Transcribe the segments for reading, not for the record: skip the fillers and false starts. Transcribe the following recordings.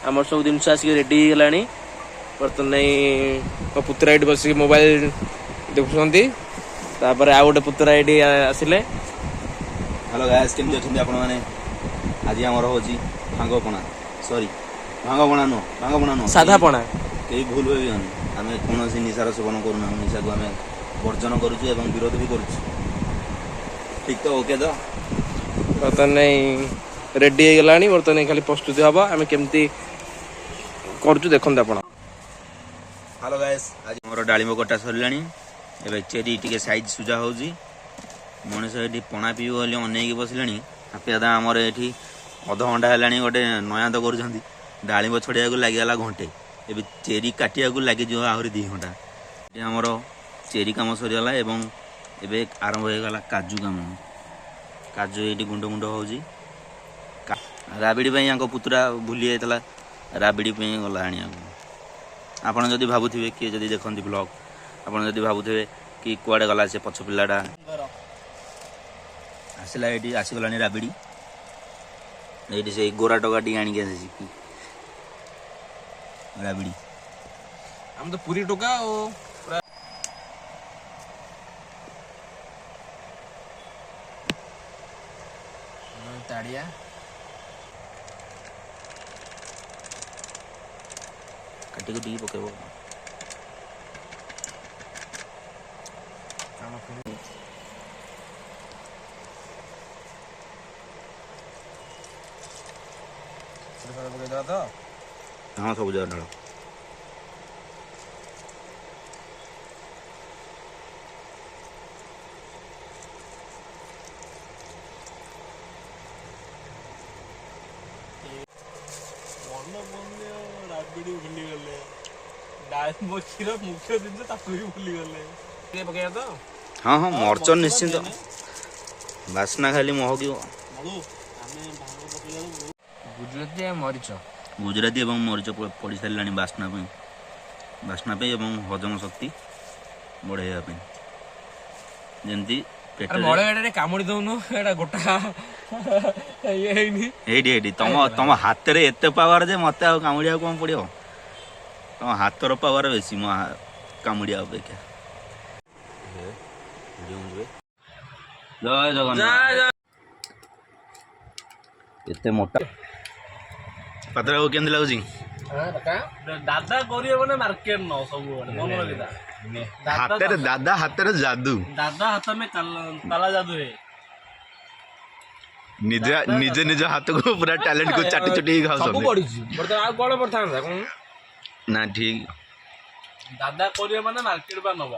आमर सब जिन आसिक रेडी गला बर्तमान नहीं मो पुतरा ये बस मोबाइल देखुंत तापर आ गए पुतरा ये आसिले। हेलो गाइस केमती अच्छे आपण मैंने आज आमर हूँ भांगपणा सॉरी भांगपणा नुह साधा पणा कई भूल भाई आम कौन निशार सेवन करूना निशा को आम वर्जन करुचु एवं विरोध भी करुचु ठीक तो ओके तो बर्तमान नहीं रेडी हो गला बर्तमान खाली प्रस्तुति हम आम केमती करुचु देखते आप। हेलो गाइस आज मोर डालिम कटा सरला एवं चेरी टी साइज सुजा हो मनीष ये पणा पीब बोली अनेक बसले हापी दादा आमर ये अध घंटा है गोटे नया तो कर डालिम छड़िया लगिगला घंटे ए चेरी काटिया लगे आहरी 2 घंटा ये आमर चेरी कम सरीगला एवं एबे आरंभ होगा काजू कम काजू ये गुंड गुंड हो राबिड़ी पुतरा भूली जाता राबिड़ी गला आने आपड़ जदि भावुवे किए जदि देखते ब्लॉग आपड़ जदि भावुवे कि कुआडे गला से पछ पिलाटा आसला ये आसीगला राबिड़ी ये से गोरा टका टी आनिक राबिड़ी हम तो पूरी टोका ताड़िया काटी को टी पकेब हाँ सब जगह ढाल राबिड़ी भूली गले डालिम क्षीर मुख्य जिन भी भूली गले पकड़ तो हाँ हाँ मर्चन निश्चिंत बास्ना खाली महक गुजराती मरीच गुजराती एवं मरीच पड़ सारे बास्ना हजम शक्ति बढ़ाइवाई जमती पेट कामुड़ी दौनु गोटा ये तुम हाथ में एत पावर जे मत कामुड़िया कौन पड़ो तुम हाथर पावर बेसी मो कामुड़िया अपेक्षा। जय जगन्नाथ एते मोटा पात्र को केमती लगुच दादा कर मार्केट न सब मन हाथ दादा हाथ जादू दादा हाथ में ताला जादू है निजे निज हाथ को पूरा टैलेंट को चाटी चुटी खाऊ ना ठीक दादा कर मार्केट बा नब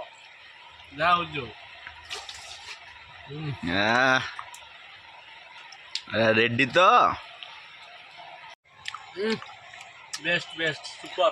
जहाँ हो रेडी तो बेस्ट बेस्ट सुपर।